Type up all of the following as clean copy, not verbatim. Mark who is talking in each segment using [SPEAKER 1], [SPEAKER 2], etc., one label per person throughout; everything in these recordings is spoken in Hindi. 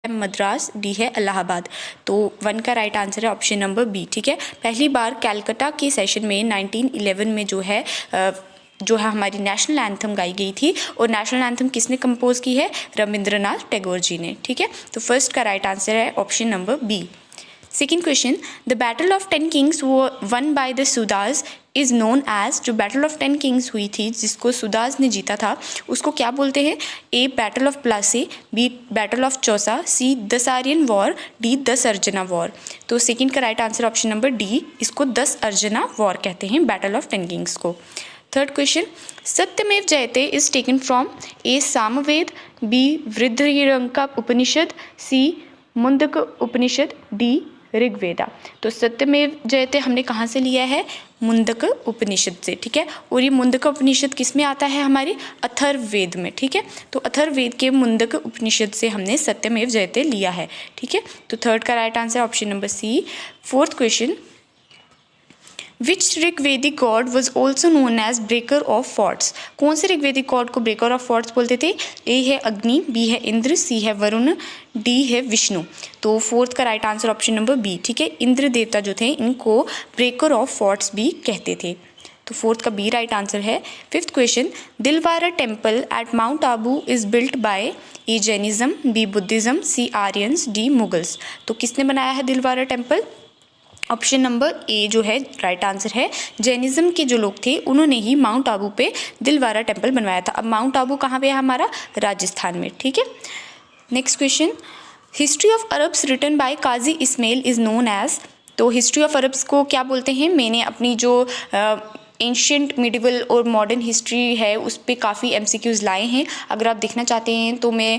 [SPEAKER 1] मद्रास, डी है इलाहाबाद। तो 1 का राइट आंसर है ऑप्शन नंबर बी। ठीक है, पहली बार कैलकाटा के सेशन में 1911 में जो है हमारी नेशनल एंथम गाई गई थी, और नेशनल एंथम किसने कंपोज की है? रविंद्रनाथ टैगोर जी ने। ठीक है, तो फर्स्ट का राइट आंसर है option number B. Second question, the battle of 10 kings won by the Sudas is known as, जो बैटल ऑफ 10 किंग्स हुई थी जिसको सुदास ने जीता था उसको क्या बोलते हैं? A battle of Plassey, B battle of Chausa, C Dasarajna war, D 10 अर्जना वॉर। तो सेकेंड का right answer option number D, इसको 10 अर्जना वॉर कहते हैं, बैटल ऑफ 10 किंग्स को। Third question, Satyameva Jayate is taken from A Samaveda, B Brihadaranyaka Upanishad, C Mundaka Upanishad, D Rigveda. तो सत्यमेव जयते हमने कहाँ से लिया है? मुंडक उपनिषद से। ठीक है, और ये मुंडक उपनिषद किस में आता है? हमारे अथर्ववेद में। ठीक है, तो अथर्ववेद के मुंडक उपनिषद से हमने सत्यमेव जयते लिया है। ठीक है, तो थर्ड का right answer option number C. Fourth question, which Rigvedic god was also known as breaker of forts? कौन से ऋग्वेदिक गॉड को ब्रेकर ऑफ फोर्ट्स बोलते थे? ए है अग्नि, बी है इंद्र, सी है वरुण, डी है विष्णु। तो फोर्थ का right answer option number B. ठीक है, इंद्र देवता जो थे इनको ब्रेकर ऑफ फोर्ट्स भी कहते थे। तो फोर्थ का बी राइट आंसर है। Fifth question, Dilwara temple at Mount Abu is built by A Jainism, B Buddhism, C Aryans, D Mughals. तो किसने बनाया है Dilwara temple? Option number A जो है राइट आंसर है। जैनिज्म के जो लोग थे उन्होंने ही माउंट आबू पे दिलवारा टेम्पल बनवाया था। अब माउंट आबू कहाँ पे है? हमारा राजस्थान में। ठीक है, next question, history of Arabs written by Qazi Ismail is known as. तो हिस्ट्री ऑफ अरब्स को क्या बोलते हैं? मैंने अपनी जो एंशियंट मिडिवल और मॉडर्न हिस्ट्री है उस पर काफ़ी MCQs लाए हैं। अगर आप देखना चाहते हैं तो मैं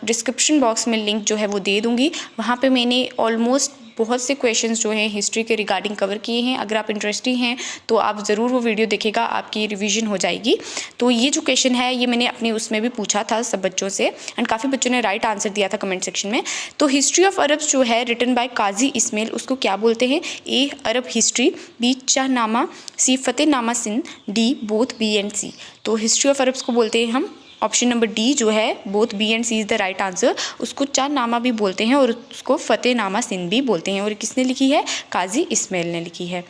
[SPEAKER 1] डिस्क्रिप्शन बॉक्स में लिंक जो है वो दे दूँगी। वहाँ पे मैंने ऑलमोस्ट बहुत से क्वेश्चंस जो हैं हिस्ट्री के रिगार्डिंग कवर किए हैं। अगर आप इंटरेस्टेड हैं तो आप ज़रूर वो वीडियो देखिएगा, आपकी रिवीजन हो जाएगी। तो ये जो क्वेश्चन है ये मैंने अपने उसमें भी पूछा था सब बच्चों से, एंड काफ़ी बच्चों ने राइट आंसर दिया था कमेंट सेक्शन में। तो हिस्ट्री ऑफ अरब्स जो है रिटन बाय काजी इस्माइल, उसको क्या बोलते हैं? A Arab history, B Chachnama, C Fatehnama Sindh, D both B and C. तो हिस्ट्री ऑफ अरब्स को बोलते हैं हम ऑप्शन नंबर डी जो है both B and C is the right answer. उसको चाहनामा भी बोलते हैं और उसको फतेहनामा सिंध भी बोलते हैं, और किसने लिखी है? काजी इस्माइल ने लिखी है।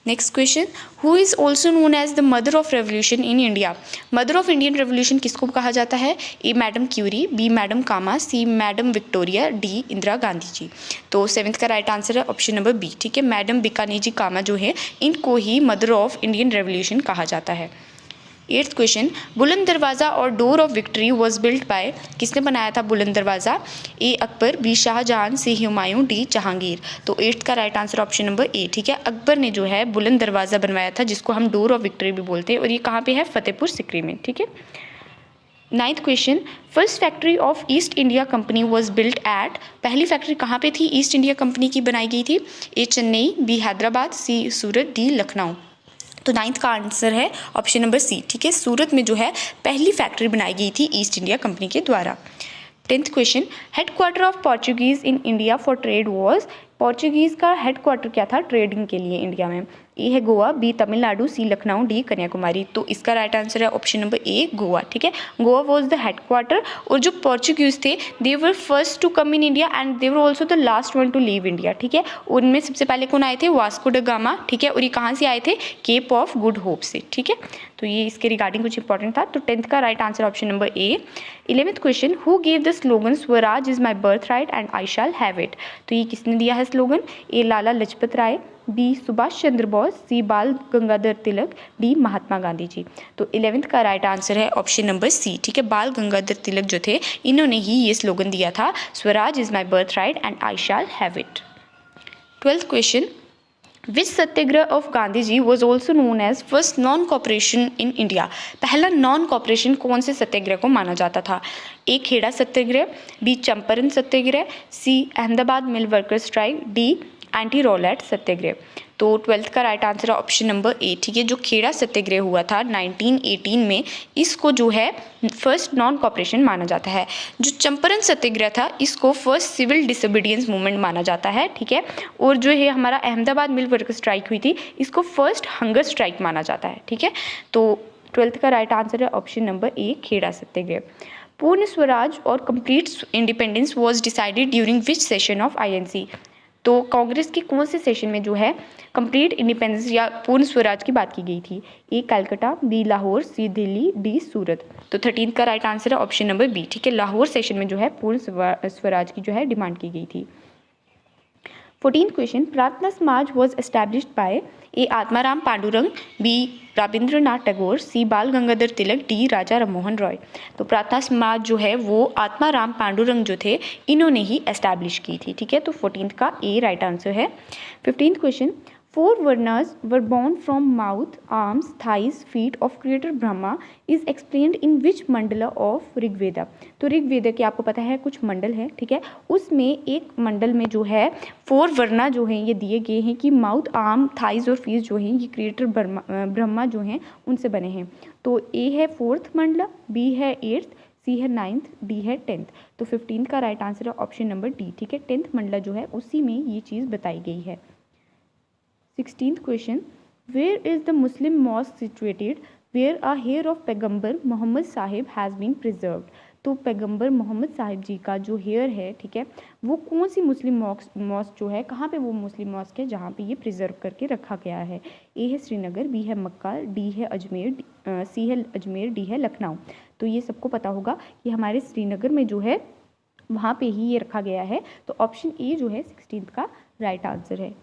[SPEAKER 1] Next question, who is also known as the mother of revolution in India? Mother of Indian revolution किसको कहा जाता है? A madam Curie, B madam Cama, C madam Victoria, D Indira Gandhi ji. तो सेवन्थ का राइट आंसर है ऑप्शन नंबर बी। ठीक है, मैडम बीकानेजी कामा जो है इनको ही मदर ऑफ इंडियन रेवोल्यूशन कहा जाता है। एट्थ क्वेश्चन, बुलंद दरवाज़ा और door of victory was built by, किसने बनाया था बुलंद दरवाज़ा? ए अकबर, बी शाहजहां, सी हुमायूं, डी जहांगीर। तो एट्थ का right answer option number A. ठीक है, अकबर ने जो है बुलंद दरवाज़ा बनवाया था जिसको हम डोर ऑफ विक्ट्री भी बोलते हैं, और ये कहाँ पे है? फतेहपुर सिकरी में। ठीक है, ninth question, first factory of east India company was built at, पहली फैक्ट्री कहाँ पे थी ईस्ट इंडिया कंपनी की बनाई गई थी? ए चेन्नई, बी हैदराबाद, सी सूरत, डी लखनऊ। तो नाइन्थ का आंसर है ऑप्शन नंबर सी। ठीक है, सूरत में जो है पहली फैक्ट्री बनाई गई थी ईस्ट इंडिया कंपनी के द्वारा। Tenth question, headquarter of Portuguese in India for trade was, Portuguese का हेडक्वार्टर क्या था ट्रेडिंग के लिए इंडिया में? ए है गोवा, बी तमिलनाडु, सी लखनऊ, डी कन्याकुमारी। तो इसका राइट आंसर है ऑप्शन नंबर ए गोवा। ठीक है, गोवा वॉज द हेडक्वार्टर, और जो पोर्चुगीज़ थे they were first to come in India and they were also the last one to leave India. ठीक है, उनमें सबसे पहले कौन आए थे? Vasco da Gama. ठीक है, और ये कहाँ से आए थे? केप ऑफ गुड होप से। ठीक है, तो ये इसके रिगार्डिंग कुछ इंपॉर्टेंट था। तो टेंथ का right answer option number A. 11th question, who gave the slogan Swaraj is my birth right and I shall have it? तो ये किसने दिया है स्लोगन? ए लाला लाजपत राय, बी सुभाष चंद्र बोस, सी बाल गंगाधर तिलक, डी महात्मा गांधी जी। तो 11th का राइट आंसर है ऑप्शन नंबर सी। ठीक है, बाल गंगाधर तिलक जो थे इन्होंने ही ये स्लोगन दिया था, Swaraj is my birth right and I shall have it. 12th question, which Satyagraha of Gandhi ji was also known as first non cooperation in India? पहला नॉन कॉपरेशन कौन से सत्याग्रह को माना जाता था? A Kheda Satyagraha, B Champaran Satyagraha, C Ahmedabad mill worker strike, D anti Rowlatt Satyagraha. तो 12th का राइट आंसर है ऑप्शन नंबर ए। ठीक है, जो खेड़ा सत्याग्रह हुआ था 1918 में, इसको जो है फर्स्ट नॉन कॉपरेशन माना जाता है। जो चंपारण सत्याग्रह था इसको फर्स्ट सिविल डिसोबीडियंस मूवमेंट माना जाता है। ठीक है, और जो है हमारा अहमदाबाद मिल वर्कर स्ट्राइक हुई थी इसको फर्स्ट हंगर स्ट्राइक माना जाता है। ठीक है, तो 12th का राइट आंसर है ऑप्शन नंबर ए खेड़ा सत्याग्रह। पूर्ण स्वराज और complete independence was decided during which session of INC. तो कांग्रेस के कौन से सेशन में जो है कंप्लीट इंडिपेंडेंस या पूर्ण स्वराज की बात की गई थी? ए कलकत्ता, बी लाहौर, सी दिल्ली, डी सूरत। तो 13 का राइट आंसर है ऑप्शन नंबर बी, ठीक है। लाहौर सेशन में जो है पूर्ण स्वराज की जो है डिमांड की गई थी। 14th question, Prarthana Samaj was established by A Atmaram Pandurang, B Rabindranath Tagore, C Bal Gangadhar Tilak, D Raja Rammohan Roy. तो प्रार्थना समाज जो है वो आत्माराम पांडुरंग जो थे इन्होंने ही एस्टैब्लिश की थी, ठीक है। तो 14th का ए राइट आंसर है। 15th question, 4 Varnas were born from mouth, arms, thighs, feet of creator Brahma is explained in which Mandla of Rigveda. तो ऋग्वेदा के आपको पता है कुछ मंडल है, ठीक है। उसमें एक मंडल में जो है 4 वर्णा जो हैं ये दिए गए हैं कि माउथ, आर्म, थाइज और फीस जो हैं ये क्रिएटर ब्रह्मा जो हैं उनसे बने हैं। तो ए है 4th मंडला, बी है 8th, सी है 9th, डी है 10th। तो 15 का राइट आंसर है ऑप्शन नंबर डी, ठीक है। 10th मंडला जो है उसी में ये चीज़ बताई गई है। 16th question, where is the Muslim mosque situated where a hair of पैगंबर Mohammad Sahib has been preserved। तो पैगंबर मोहम्मद साहिब जी का जो हेयर है, ठीक है, वो कौन सी मुस्लिम मॉस्क जो है, कहाँ पे वो मुस्लिम मॉस्क है जहाँ पे ये प्रिजर्व करके रखा गया है? ए है श्रीनगर, बी है मक्का, डी है अजमेर, सी है अजमेर, डी है लखनऊ। तो ये सबको पता होगा कि हमारे श्रीनगर में जो है वहाँ पे ही ये रखा गया है। तो ऑप्शन ए जो है 16th का राइट आंसर है।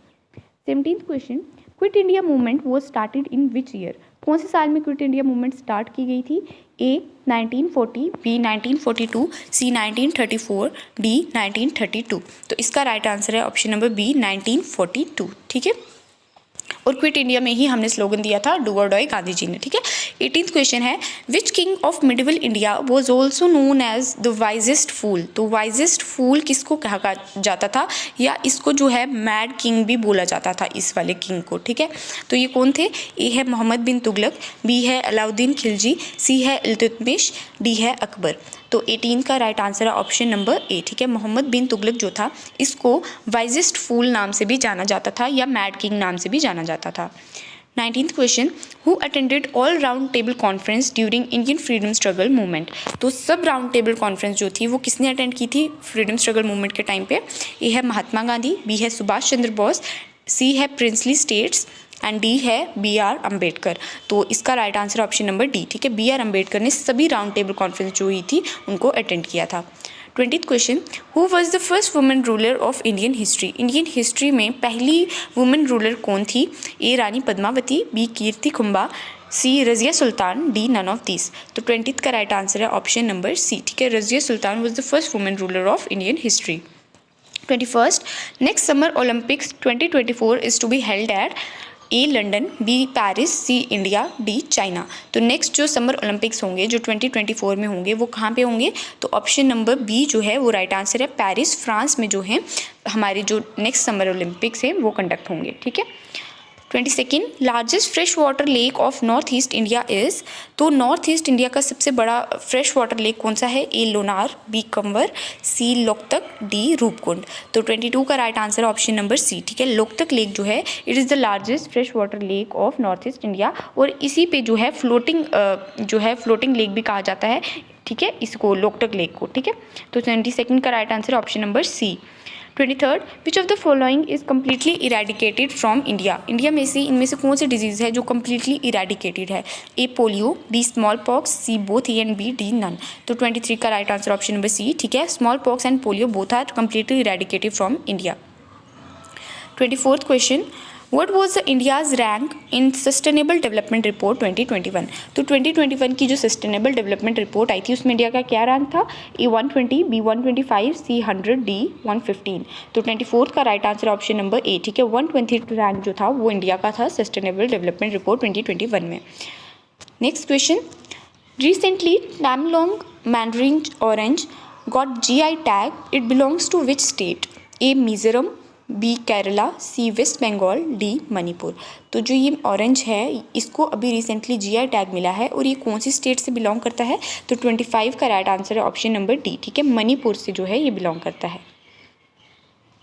[SPEAKER 1] 17th question, quit India movement was started in which year. कौन से साल में क्विट इंडिया मूवमेंट स्टार्ट की गई थी? ए 1940, बी 1942, सी 1934, डी 1932। तो इसका राइट आंसर है ऑप्शन नंबर बी 1942, ठीक है। और क्विट इंडिया में ही हमने स्लोगन दिया था डू और डाई गांधी जी ने, ठीक है। 18th क्वेश्चन है, which king of medieval India was also known as the wisest fool. तो वाइजेस्ट फूल किसको कहा जाता था, या इसको जो है मैड किंग भी बोला जाता था इस वाले किंग को, ठीक है। तो ये कौन थे? ए है मोहम्मद बिन तुगलक, बी है अलाउद्दीन खिलजी, सी है इल्तुतमिश, डी है अकबर। तो 18 का राइट आंसर है ऑप्शन नंबर ए, ठीक है। मोहम्मद बिन तुगलक जो था इसको वाइजेस्ट फूल नाम से भी जाना जाता था या मैड किंग नाम से भी जाना जाता था। 19th question, who attended all round table conference during Indian freedom struggle movement. तो सब राउंड टेबल कॉन्फ्रेंस जो थी वो किसने अटेंड की थी फ्रीडम स्ट्रगल मूवमेंट के टाइम पे? ए है महात्मा गांधी, बी है सुभाष चंद्र बोस, सी है प्रिंसली स्टेट्स एंड डी है बी आर अम्बेडकर। तो इसका right answer option number D, ठीक है। बी आर अम्बेडकर ने सभी राउंड टेबल कॉन्फ्रेंस जो हुई थी उनको अटेंड किया था। 20th question, who was the first women ruler of Indian history. Indian history में पहली वुमेन रूलर कौन थी? A Rani Padmavati, B Kirti Khumba, C Razia Sultan, D none of this. तो 20th का राइट आंसर है ऑप्शन नंबर सी, ठीक है। Razia Sultan was the first women ruler of Indian history. 21st, next summer Olympics 2024 is to be held at A London, B Paris, C India, D China. तो नेक्स्ट जो समर ओलंपिक्स होंगे जो 2024 में होंगे वो कहाँ पे होंगे? तो ऑप्शन नंबर बी जो है वो राइट आंसर है, पेरिस फ्रांस में जो है हमारे जो नेक्स्ट समर ओलंपिक्स हैं वो कंडक्ट होंगे, ठीक है। 22nd, largest fresh water lake of north east India is. तो नॉर्थ ईस्ट इंडिया का सबसे बड़ा फ्रेश वाटर लेक कौन सा है? A Lonar, B Kanwar, C Loktak, D Roopkund. तो 22 का right answer option number C, ठीक है। लोकतक लेक जो है it is the largest fresh water lake of north east India, और इसी पे जो है फ्लोटिंग लेक भी कहा जाता है, ठीक है, इसको लोकतक लेक को, ठीक है। तो 22nd का right answer option number C. 23rd, which of the following is completely eradicated from India. India में से इनमें से कौन सी डिजीज़ है जो कम्प्लीटली इरेडिकेटेड है? A polio, B small pox, C both A and B, D none. तो 23 का right answer option number C, ठीक है। Small pox and polio both are completely eradicated from India. 24th question, What was the India's rank in Sustainable Development Report 2021? तो 2021 की जो Sustainable Development Report आई थी उसमें इंडिया का क्या रैंक था? ए 120, बी 125, सी 100, डी 115। तो 24th का right answer option number A, ठीक है। 120 रैंक जो था वो इंडिया का था Sustainable Development Report 2021 में। Next question, recently Tamenglong mandarin orange got GI tag, it belongs to which state? A Mizoram, B Kerala, C West Bengal, D Manipur. तो जो ये ऑरेंज है इसको अभी रिसेंटली GI टैग मिला है और ये कौन सी स्टेट से बिलोंग करता है? तो 25 का राइट आंसर है ऑप्शन नंबर डी, ठीक है। मणिपुर से जो है ये बिलोंग करता है।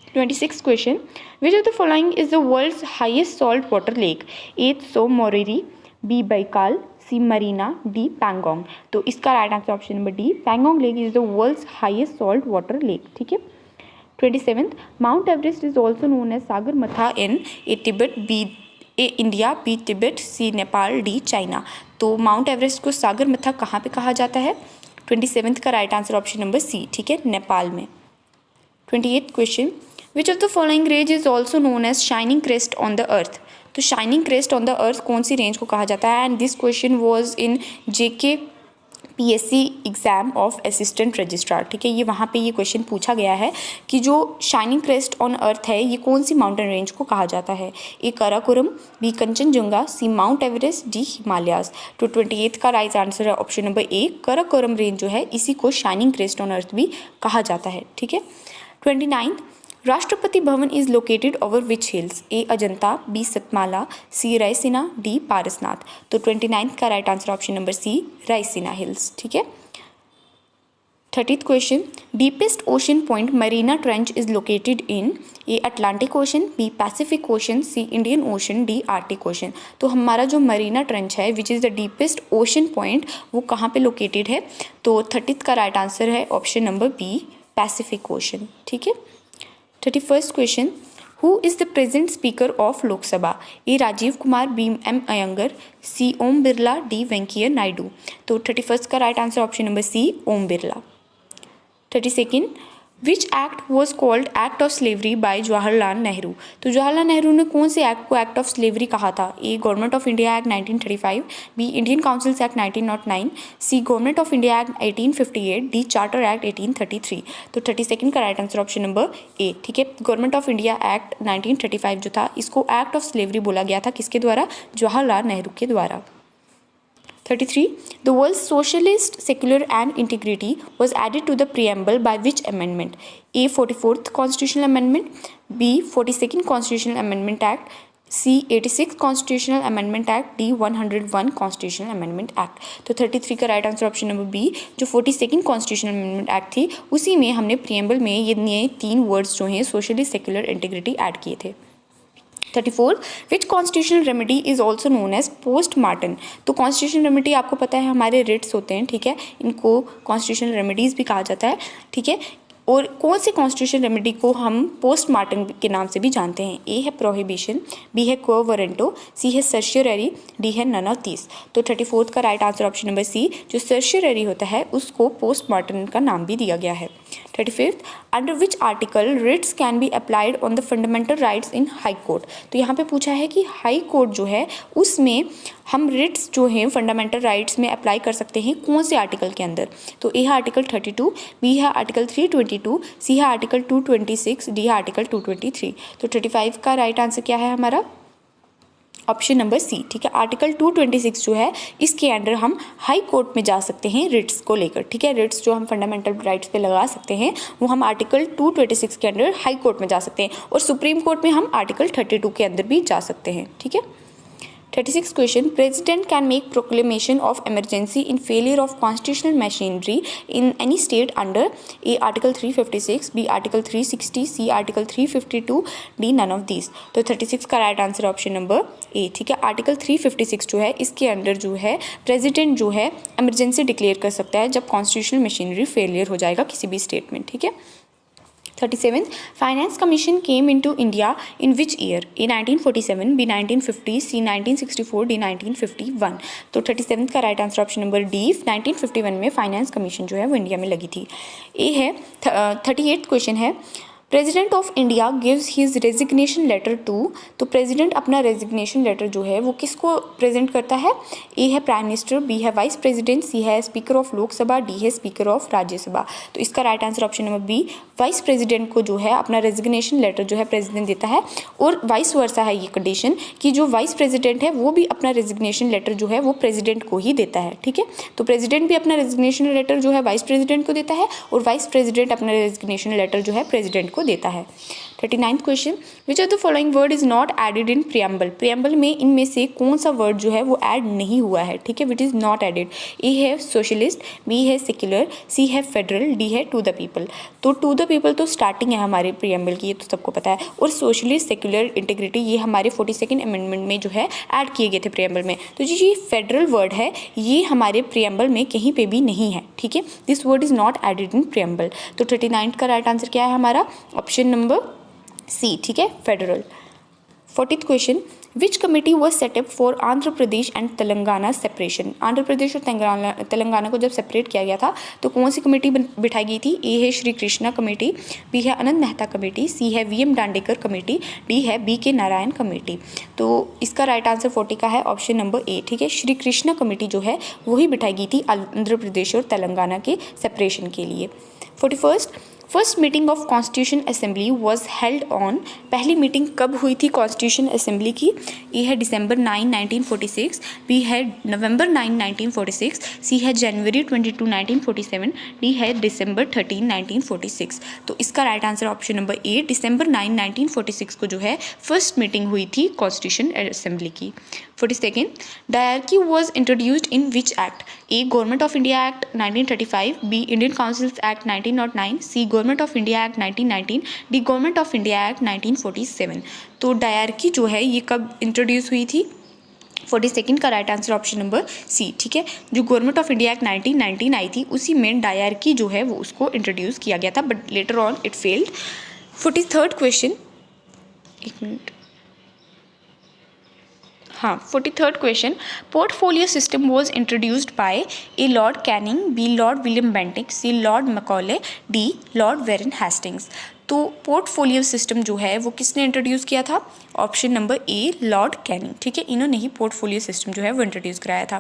[SPEAKER 1] 26th question, which of the following is the world's highest salt water lake? A Tso Moriri, B Baikal, C Marina, D Pangong. तो इसका right answer option number D, Pangong lake is the world's highest salt water lake. ठीक है। 27th, Mount Everest is also known as Sagarmatha in A Tibet, B A India, B Tibet, C Nepal, D China. तो माउंट एवरेस्ट को सागरमाथा कहाँ पे कहा जाता है? 27th का right answer option number C, ठीक है, नेपाल में। 28th question, which of the following range is also known as shining crest on the earth. तो shining crest on the earth कौन सी रेंज को कहा जाता है? And this question was in JK PSC exam of assistant registrar. ठीक है, ये वहाँ पे ये क्वेश्चन पूछा गया है कि जो शाइनिंग क्रेस्ट ऑन अर्थ है ये कौन सी माउंटेन रेंज को कहा जाता है? ए काराकोरम, बी कंचनजुंगा, सी माउंट एवरेस्ट, डी हिमालयाज। तो 28th का राइट आंसर है ऑप्शन नंबर ए, काराकोरम रेंज जो है इसी को शाइनिंग क्रेस्ट ऑन अर्थ भी कहा जाता है। ठीक है। 29th, Rashtrapati Bhavan is located over which hills? A Ajanta, B Satmala, C Raisina, D Parasnath. तो 29th का right answer option number C, Raisina hills. ठीक है। 30th question, deepest ocean point Marina Trench is located in? A Atlantic Ocean, B Pacific Ocean, C Indian Ocean, D Arctic Ocean. तो हमारा जो मरीना ट्रेंच है which is the deepest ocean point वो कहाँ पे लोकेटेड है? तो 30th का राइट आंसर है option number B, Pacific Ocean. ठीक है। 31st question, who is the present speaker of Lok Sabha? A Rajiv Kumar, B M Ayyangar, C Om Birla, D Venkaiah Naidu. तो 31st का right answer option number C, Om Birla. 32nd, which act was called act of slavery by Jawaharlal Nehru? तो जवाहरलाल नेहरू ने कौन से एक्ट को एक्ट ऑफ स्लेवरी कहा था? A government of India act 1935, B Indian councils act 1909, C government of India act 1858, D charter act 1833। तो 32nd का right answer option number A. ठीक है, गवर्नमेंट ऑफ इंडिया एक्ट 1935 जो था इसको एक्ट ऑफ स्लेवरी बोला गया था, किसके द्वारा? जवाहरलाल नेहरू के द्वारा। 33, the world's socialist, secular and integrity was added to the preamble by which amendment? A 44th Constitutional Amendment, B 42nd Constitutional Amendment Act, C 86th Constitutional Amendment Act, D 101 Constitutional Amendment Act। तो 33 का right answer option number B, जो 42nd Constitutional Amendment Act थी उसी में हमने प्रियम्बल में ये नए 3 वर्ड्स जो हैं सोशलिस्ट, सेक्युलर, इंटीग्रिटी ऐड किए थे। 34, which constitutional remedy is also known as postmortem? तो कॉन्स्टिट्यूशनल रेमेडी आपको पता है हमारे रिट्स होते हैं, ठीक है, इनको कॉन्स्टिट्यूशनल रेमेडीज़ भी कहा जाता है। ठीक है, और कौन से कॉन्स्टिट्यूशनल रेमेडी को हम पोस्टमार्टम के नाम से भी जानते हैं? ए है प्रोहिबिशन, बी है क्व वारंटो, सी है सर्शियरी, डी है नन ऑफ दिस। तो 34th का right answer option number C, जो सर्शियरी होता है उसको पोस्टमार्टम का नाम भी दिया गया है। 35th, under which article writs can be applied on the fundamental rights in high court? तो यहाँ पे पूछा है कि हाई कोर्ट जो है उसमें हम रिट्स जो हैं फंडामेंटल राइट्स में अप्लाई कर सकते हैं कौन से आर्टिकल के अंदर? तो ए है आर्टिकल 32, बी है आर्टिकल 322, सी है आर्टिकल 226, डी है आर्टिकल 223। तो 35 का राइट आंसर क्या है हमारा? Option number C. ठीक है, आर्टिकल 226 जो है इसके अंडर हम हाई कोर्ट में जा सकते हैं रिट्स को लेकर। ठीक है, रिट्स जो हम फंडामेंटल राइट्स पे लगा सकते हैं वो हम आर्टिकल 226 के अंडर हाई कोर्ट में जा सकते हैं, और सुप्रीम कोर्ट में हम आर्टिकल 32 के अंदर भी जा सकते हैं। ठीक है। 36 question, president can make proclamation of emergency in failure of constitutional machinery in any state under? A article 356, B article 360, C article 352, D none of this. तो 36 का right answer option number A. ठीक है, आर्टिकल 356 जो है इसके अंडर जो है प्रेसिडेंट जो है इमरजेंसी डिक्लेयर कर सकता है जब कॉन्स्टिट्यूशनल मशीनरी फेलियर हो जाएगा किसी भी स्टेट में। ठीक है। 37, finance commission came into India in which year? A 1947, B 1950, C 1964, D 1951। तो 37 का right answer option number D, 1951 में फाइनेंस कमीशन जो है वो इंडिया में लगी थी। ए है 38th क्वेश्चन है, president of India gives his resignation letter to? तो प्रेसिडेंट अपना रेजिग्नेशन लेटर जो है वो किसको प्रेजेंट करता है? ए है प्राइम मिनिस्टर, बी है वाइस प्रेसिडेंट, सी है स्पीकर ऑफ लोकसभा, डी है स्पीकर ऑफ राज्यसभा। तो इसका right answer option number B, vice president को जो है अपना रेजिग्नेशन लेटर जो है प्रेसिडेंट देता है, और वाइस वर्सा है ये कंडीशन कि जो वाइस प्रेसिडेंट है वो भी अपना रेजिग्नेशन लेटर जो है वो प्रेसिडेंट को ही देता है। ठीक है, तो प्रेसिडेंट भी अपना रेजिग्नेशन लेटर जो है वाइस प्रेसिडेंट को देता है, और वाइस प्रेसिडेंट अपना रेजिग्नेशन लेटर जो है प्रेसिडेंट को देता है। 39th question, which of the following word is not added in preamble. Preamble में इनमें से कौन सा वर्ड जो है वो ऐड नहीं हुआ है, ठीक है, विच इज़ नॉट एडेड। ए है सोशलिस्ट, बी है सेक्युलर, सी है फेडरल, डी है टू द पीपल। तो टू द पीपल तो स्टार्टिंग है हमारे प्रियम्बल की, ये तो सबको पता है, और सोशलिस्ट, सेक्युलर, इंटीग्रिटी ये हमारे 42nd अमेंडमेंट में जो है ऐड किए गए थे प्रियम्बल में। तो जी ये फेडरल वर्ड है, ये हमारे प्रियम्बल में कहीं पे भी नहीं है, ठीक है, this word is not added in preamble. तो 39 का राइट आंसर क्या है हमारा, ऑप्शन नंबर सी, ठीक है, federal. 40th question, which committee was set up for Andhra Pradesh and Telangana separation. Andhra Pradesh और तेलंगाना को जब सेपरेट किया गया था तो कौन सी कमेटी बिठाई गई थी। ए है श्री कृष्णा कमेटी, बी है अनंत मेहता कमेटी, सी है V M Dandekar committee, D है बी के नारायण कमेटी। तो इसका राइट आंसर 40 का है ऑप्शन नंबर ए, ठीक है, श्री कृष्णा कमेटी जो है वही बिठाई गई थी आंध्र प्रदेश और तेलंगाना के सेपरेशन के लिए। 41st, first meeting of constitution assembly was held on. पहली मीटिंग कब हुई थी कॉन्स्टिट्यूशन असेंबली की। ए है दिसंबर 9, 1946, बी है नवंबर 9, 1946, सी है जनवरी 22, 1947, डी है दिसंबर 13, 1946। तो इसका right answer option number A, December 9, 1946 को जो है फर्स्ट मीटिंग हुई थी कॉन्स्टिट्यूशन असेंबली की। 42nd, dyarchy was introduced in which act. A government of India act 1935, B Indian councils act 1909, C government of India act 1919, D government of India act 1947। तो डायरकी जो है ये कब इंट्रोड्यूस हुई थी। 42nd का right answer option number C, ठीक है, जो गवर्नमेंट ऑफ इंडिया एक्ट 1919 आई थी उसी में डायरकी जो है वो उसको इंट्रोड्यूस किया गया था, but later on it failed. 43rd question, एक मिनट, हाँ 43rd question, portfolio system was introduced by A Lord Canning, B Lord William Bentinck, C Lord Macaulay, D Lord Warren Hastings. तो पोर्टफोलियो सिस्टम जो है वो किसने इंट्रोड्यूस किया था, option number A, Lord Canning, ठीक है, इन्होंने ही पोर्टफोलियो सिस्टम जो है वो इंट्रोड्यूस कराया था।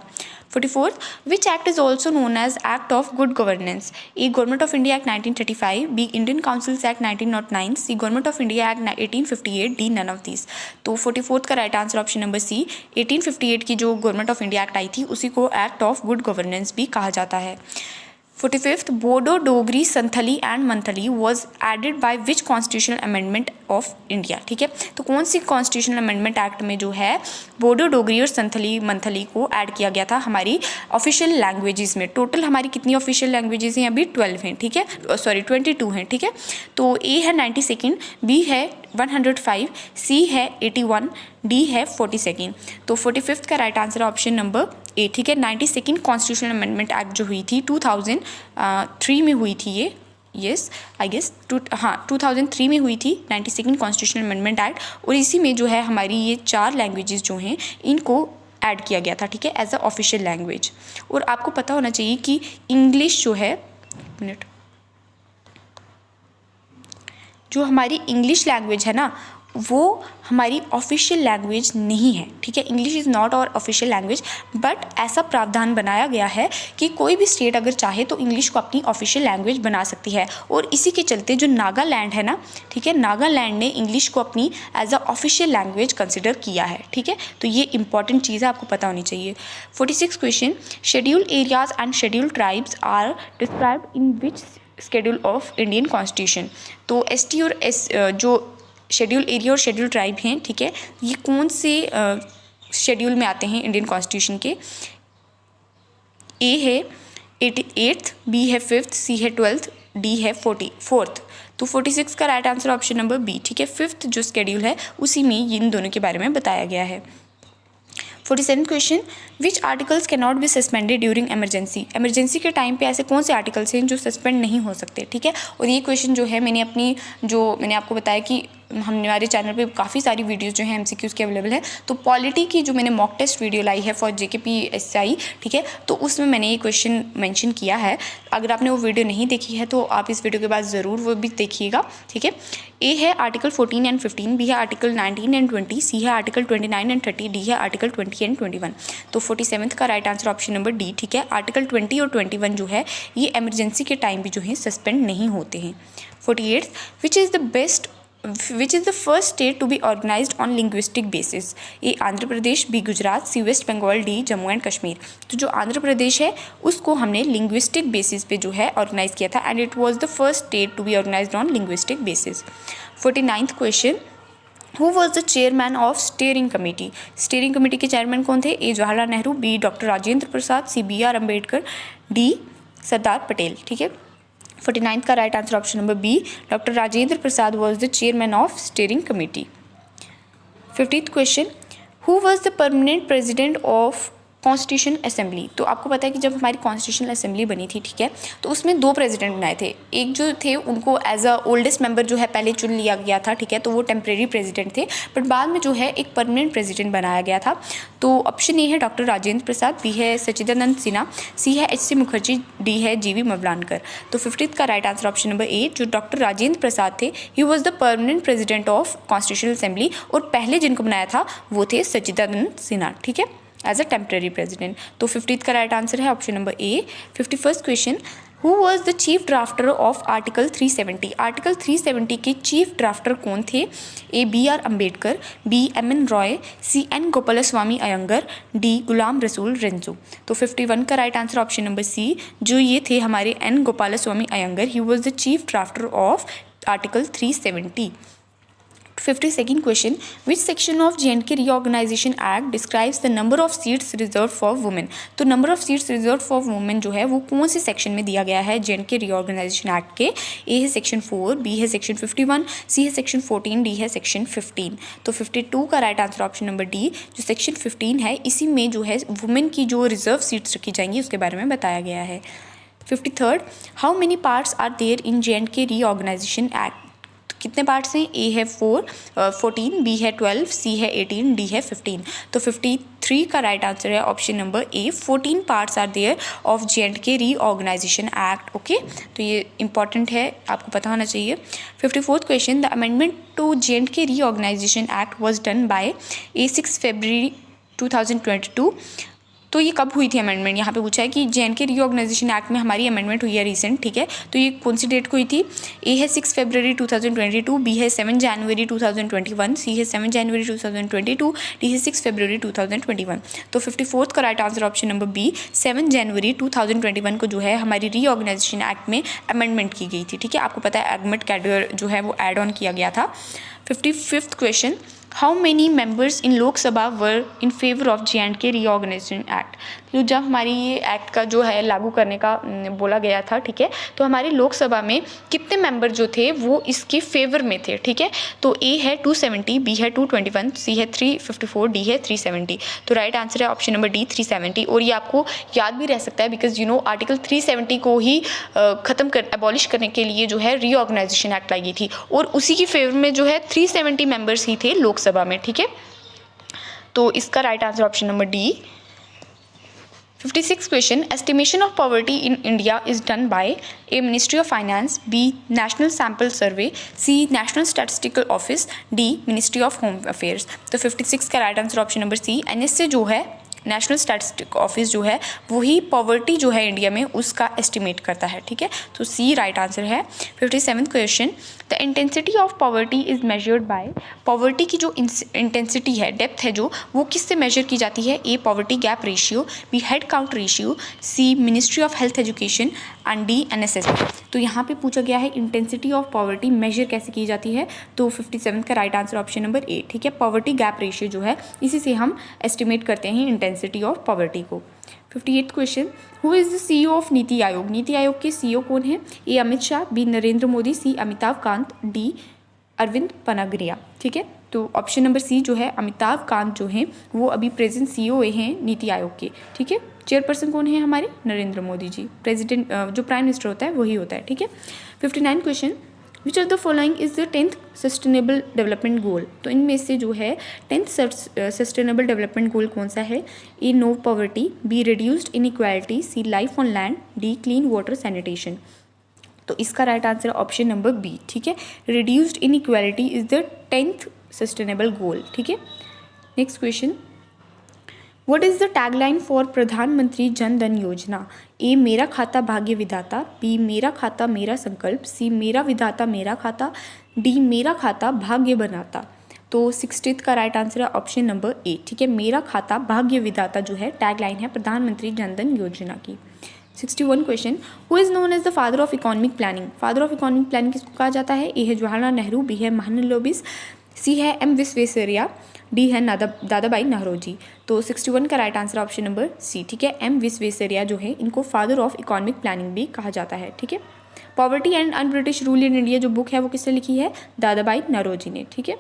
[SPEAKER 1] 44th, which act is also known as act of good governance. A government of India act 1935, B Indian councils act 1909, C government of India act 1858, D none of this. तो 44th का right answer option number C, 1858 की जो गवर्नमेंट ऑफ इंडिया एक्ट आई थी उसी को एक्ट ऑफ गुड गवर्नेंस भी कहा जाता है। 45th, Bodo, Dogri, Santhali and Maithili was added by which constitutional amendment of India, ठीक है, तो कौन सी कॉन्स्टिट्यूशनल अमेंडमेंट एक्ट में जो है बोडो, डोगरी और संथली मंथली को ऐड किया गया था हमारी ऑफिशियल लैंग्वेजेस में। टोटल हमारी कितनी ऑफिशियल लैंग्वेजेस हैं अभी, 12 हैं, ठीक है, सॉरी 22 हैं, ठीक है। तो ए है 92, बी है 105, सी है 81, डी है 42। तो 45th का right answer option number A, ठीक है, 92nd कॉन्स्टिट्यूशनल अमेंडमेंट एक्ट जो हुई थी 2003 में हुई थी ये, यस आई गेस 2003 में हुई थी 92nd कॉन्स्टिट्यूशनल अमेंडमेंट एक्ट, और इसी में जो है हमारी ये 4 लैंग्वेजेस जो हैं इनको ऐड किया गया था, ठीक है, एज अ ऑफिशियल लैंग्वेज। और आपको पता होना चाहिए कि इंग्लिश जो है, मिनट, जो हमारी इंग्लिश लैंग्वेज है ना वो हमारी ऑफिशियल लैंग्वेज नहीं है, ठीक है, English is not our official language, but ऐसा प्रावधान बनाया गया है कि कोई भी स्टेट अगर चाहे तो इंग्लिश को अपनी ऑफिशियल लैंग्वेज बना सकती है। और इसी के चलते जो नागालैंड है ना, ठीक है, नागालैंड ने इंग्लिश को अपनी as a official language consider किया है, ठीक है, तो ये इंपॉर्टेंट चीज़ है, आपको पता होनी चाहिए। 46 question, scheduled areas and scheduled tribes are described in which schedule of Indian constitution. तो ST और जो शेड्यूल एरिया और शेड्यूल ट्राइब हैं, ठीक है, ये कौन से शेड्यूल में आते हैं इंडियन कॉन्स्टिट्यूशन के। ए है 88th, बी है 5th, सी है 12th, डी है 44th। तो 46 का right answer option number B, ठीक है, 5th जो शेड्यूल है उसी में इन दोनों के बारे में बताया गया है। 47th question, which articles can not be suspended during emergency. Emergency के टाइम पे ऐसे कौन से आर्टिकल्स हैं जो सस्पेंड नहीं हो सकते, ठीक है, और ये क्वेश्चन जो है मैंने आपको बताया कि हमारे चैनल पे काफ़ी सारी वीडियोस जो हैं MCQs की अवेलेबल है। तो पॉलिटी की जो मैंने मॉक टेस्ट वीडियो लाई है फॉर JKPSI, ठीक है, तो उसमें मैंने ये क्वेश्चन मेंशन किया है। अगर आपने वो वीडियो नहीं देखी है तो आप इस वीडियो के बाद ज़रूर वो भी देखिएगा, ठीक है। ए है आर्टिकल 14 एंड 15, बी है आर्टिकल 19 एंड 20, सी है आर्टिकल 29 एंड 30, डी है आर्टिकल 20 एंड 21। तो 47th का right answer option number D, ठीक है, आर्टिकल 20 और 21 जो है ये एमरजेंसी के टाइम भी जो है सस्पेंड नहीं होते हैं। 48th, which is the best which is the first state to be organised on linguistic basis? A Andhra Pradesh, B Gujarat, C West Bengal, D Jammu and Kashmir. तो जो आंध्र प्रदेश है उसको हमने लिंग्विस्टिक बेसिस पे जो है ऑर्गेनाइज किया था and it was the first state to be organised on linguistic basis. 49th question, who was the chairman of steering committee? Steering committee के चेयरमैन कौन थे? A Jawaharlal Nehru, B doctor Rajendra Prasad, C B R Ambedkar, D Sardar Patel. ठीक है, 49th का right answer option number B, doctor Rajendra Prasad was the chairman of steering committee. 50th question, who was the permanent president of constitution assembly? तो आपको पता है कि जब हमारी कॉन्स्टिट्यूशन असेंबली बनी थी, ठीक है, तो उसमें 2 प्रेसिडेंट बनाए थे। एक जो थे उनको एज अ ओल्डेस्ट मेंबर जो है पहले चुन लिया गया था, ठीक है, तो वो टेम्प्रेरी प्रेसिडेंट थे, बट बाद में जो है एक परमानेंट प्रेसिडेंट बनाया गया था। तो ऑप्शन ए है डॉक्टर राजेंद्र प्रसाद, बी है सच्चिदानंद सिन्हा, सी है एच.सी. मुखर्जी, डी है जी.वी. मवलानकर। तो 50th का right answer option number A, जो डॉक्टर राजेंद्र प्रसाद थे, ही was the permanent president of constitution assembly, और पहले जिनको बनाया था वो थे सच्चिदानंद सिन्हा, ठीक है, एज अ टेम्प्रेरी प्रेसिडेंट। तो 50th का राइट आंसर है option number A. 51st question, who was the chief drafter of article 370? Article 370 के चीफ ड्राफ्टर कौन थे? A B R Ambedkar, B M N Roy, C N Gopalaswami Ayyangar, D Ghulam Rasool Renzu. तो 51 का right answer option number C, जो ये थे हमारे N Gopalaswami Ayyangar, he was the chief drafter of article 370। 52nd question, which section of J&K Reorganization Act describes the number of seats reserved for women? तो number of seats reserve for women जो है वो कौन से सेक्शन में दिया गया है J&K Reorganization Act के? ए है सेक्शन 4, बी है सेक्शन 51, सी है सेक्शन 14, डी है सेक्शन 15। तो 52 का right answer option number D, जो सेक्शन 15 है इसी में जो है वुमेन की जो रिजर्व सीट्स रखी जाएंगी उसके बारे में बताया गया है। 53rd, how many parts are there in J&K Reorganization Act? कितने पार्ट्स हैं? ए है 14, बी है 12, सी है 18, डी है 15। तो 53 का राइट आंसर है option number A, 14 parts are there of J&K Reorganization Act। Okay, तो ये इंपॉर्टेंट है, आपको पता होना चाहिए। 54th question, the amendment to J&K Reorganization Act was done by a 6 February 2022। तो ये कब हुई थी अमेंडमेंट? यहाँ पे पूछा है कि J&K Reorganization Act में हमारी अमेंडमेंट हुई है रिसेंट, ठीक है, तो ये कौन सी डेट को हुई थी? ए है 6 फरवरी 2022, बी है 7 जनवरी 2021, सी है 7 जनवरी 2022, डी है 6 फरवरी 2021। तो 54th का right answer option number B, 7 जनवरी 2021 को जो है हमारी रीऑर्गेनाइजेशन एक्ट में अमेंडमेंट की गई थी, ठीक है, आपको पता है एडमिट कैडर जो है वो एड ऑन किया गया था। 55th question, how many members in Lok Sabha were in favour of J&K Reorganization Act? तो जब हमारी ये एक्ट का जो है लागू करने का बोला गया था, ठीक है, तो हमारी लोकसभा में कितने मेंबर जो थे वो इसके फेवर में थे, ठीक है, तो ए है 270, बी है 221, सी है 354, डी है 370। तो राइट आंसर है ऑप्शन नंबर डी 370। और ये आपको याद भी रह सकता है बिकॉज यू नो आर्टिकल 370 को ही एबॉलिश करने के लिए जो है रीऑर्गेनाइजेशन एक्ट लाई गई थी और उसी की फेवर में जो है 370 मेंबर्स ही थे लोकसभा में, ठीक है, तो इसका right answer option number D. 56th question, estimation of poverty in India is done by A, Ministry of Finance, B, National Sample Survey, C, National Statistical Office, D, Ministry of Home Affairs। तो 56 का right answer option number C, NSA जो है नेशनल स्टैटिस्टिक ऑफिस जो है वही पॉवर्टी जो है इंडिया में उसका एस्टिमेट करता है, ठीक है, तो सी राइट आंसर है। 57th question, the intensity of poverty is measured by, poverty की जो इंटेंसिटी है, डेप्थ है जो, वो किससे मेजर की जाती है? A, poverty gap ratio, B, head count ratio, C, ministry of health education and D, NSS। तो यहाँ पे पूछा गया है इंटेंसिटी ऑफ पॉवर्टी मेजर कैसे की जाती है, तो 57 का right answer option number A, ठीक है, पॉवर्टी गैप रेशियो जो है इसी से हम एस्टिमेट करते हैं इंटेंसिटी ऑफ पॉवर्टी को। 58th question, who is the CEO of NITI Aayog? NITI Aayog के CEO कौन है? ए, अमित शाह, बी, नरेंद्र मोदी, सी, अमिताभ कांत, डी, अरविंद पनागरिया, ठीक है, तो ऑप्शन नंबर सी जो है अमिताभ कांत जो हैं वो अभी प्रेजेंट CEO हैं नीति आयोग के, ठीक है, चेयरपर्सन कौन है हमारे? नरेंद्र मोदी जी, प्रेसिडेंट जो प्राइम मिनिस्टर होता है वही होता है, ठीक है। 59 question, which of the following is the 10th sustainable development goal? तो इनमें से जो है 10th सस्टेनेबल डेवलपमेंट गोल कौन सा है? A, no poverty, B, reduced inequality, C, life on land, D, clean water sanitation. तो इसका right answer option number B, ठीक है, reduced inequality is the 10th sustainable goal, ठीक है। Next question, what is the tagline for Pradhanmantri Jan धन योजना? ए मेरा खाता भाग्य विधाता, बी मेरा खाता मेरा संकल्प, सी मेरा विधाता मेरा खाता, डी मेरा खाता भाग्य बनाता। तो 60th का राइट आंसर है ऑप्शन नंबर ए, ठीक है। मेरा खाता भाग्य विधाता जो है टैगलाइन है प्रधानमंत्री जन धन योजना की। 61 question, who is known as the father of economic planning? Father of economic planning किसको कहा जाता है? ए है जवाहरलाल नेहरू, बी है महालनोबिस, सी है एम विश्वेश्वरैया, डी है दादाभाई नौरोजी। तो 61 का right answer option number C, ठीक है। एम विश्वेश्वरैया जो है इनको फादर ऑफ इकोनॉमिक प्लानिंग भी कहा जाता है, ठीक है। Poverty and un British rule in India जो बुक है वो किसने लिखी है? दादाभाई नौरोजी ने, ठीक है।